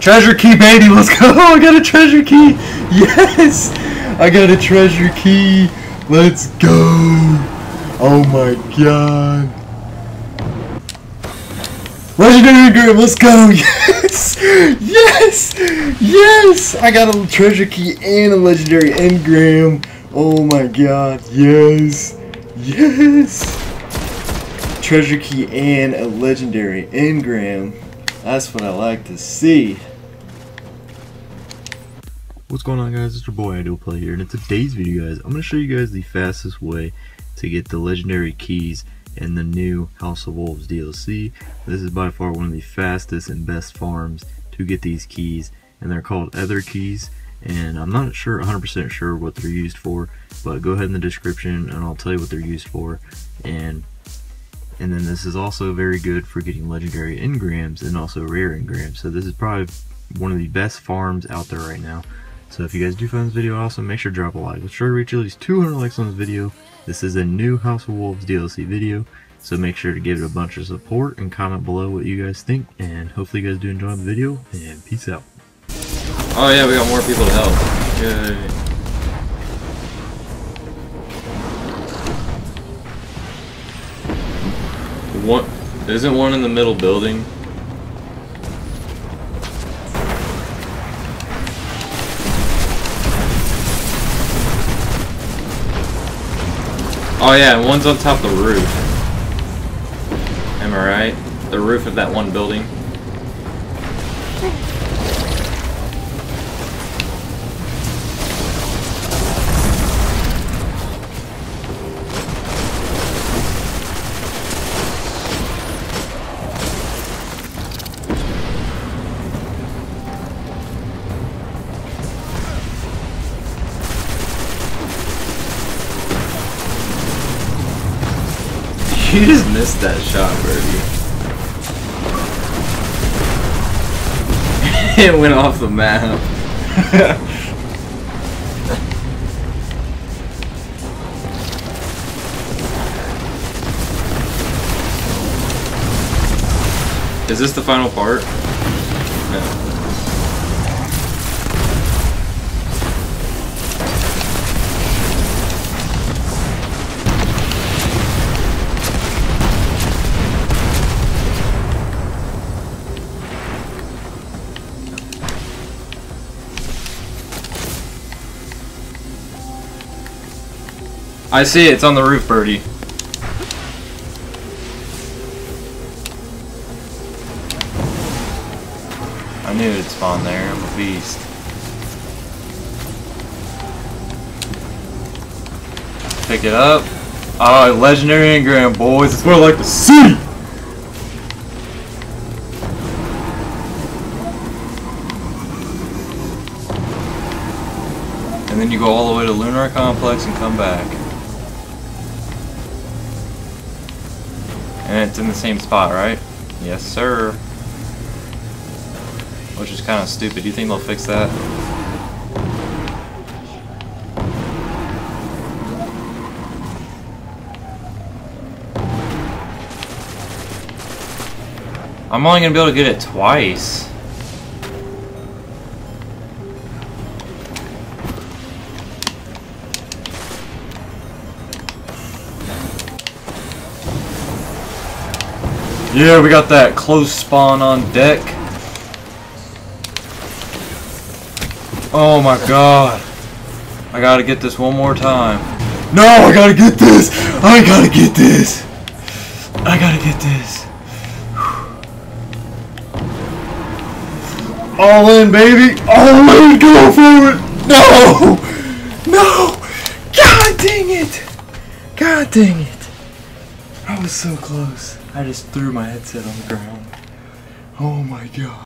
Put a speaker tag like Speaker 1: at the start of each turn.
Speaker 1: Treasure key, baby, let's go! I got a treasure key! Yes! I got a treasure key! Let's go! Oh my god! Legendary Engram, let's go! Yes! Yes! Yes! I got a treasure key and a legendary Engram! Oh my god, yes! Yes! Treasure key and a legendary Engram. That's what I like to see.
Speaker 2: What's going on, guys? It's your boy Duplication here, and in today's video, guys, I'm going to show you guys the fastest way to get the legendary keys in the new House of Wolves DLC. This is by far one of the fastest and best farms to get these keys, and they're called Ether keys, and I'm not 100% sure what they're used for, but go ahead in the description and I'll tell you what they're used for. And then this is also very good for getting legendary Engrams and also rare Engrams. So this is probably one of the best farms out there right now. So if you guys do find this video awesome, make sure to drop a like. Let's try to reach at least 200 likes on this video. This is a new House of Wolves DLC video, so make sure to give it a bunch of support and comment below what you guys think. And hopefully you guys do enjoy the video, and peace out.
Speaker 1: Oh yeah, we got more people to help. Yay. What? Isn't one in the middle building? Oh yeah, and one's on top of the roof. Am I right? The roof of that one building. You just missed that shot, Birdie. It went off the map. Is this the final part? No. I see it, it's on the roof, Birdie. I knew it'd spawn there, I'm a beast. Pick it up. Oh, legendary Engram, boys, it's what I like to see! And then you go all the way to Lunar Complex and come back. And it's in the same spot, right? Yes, sir. Which is kind of stupid. Do you think they'll fix that? I'm only gonna be able to get it twice. Yeah, we got that close spawn on deck. Oh my god. I gotta get this one more time. No, I gotta get this! I gotta get this! I gotta get this. All in, baby! All in! Go for it! No! No! God dang it! God dang it! I was so close. I just threw my headset on the ground. Oh my god.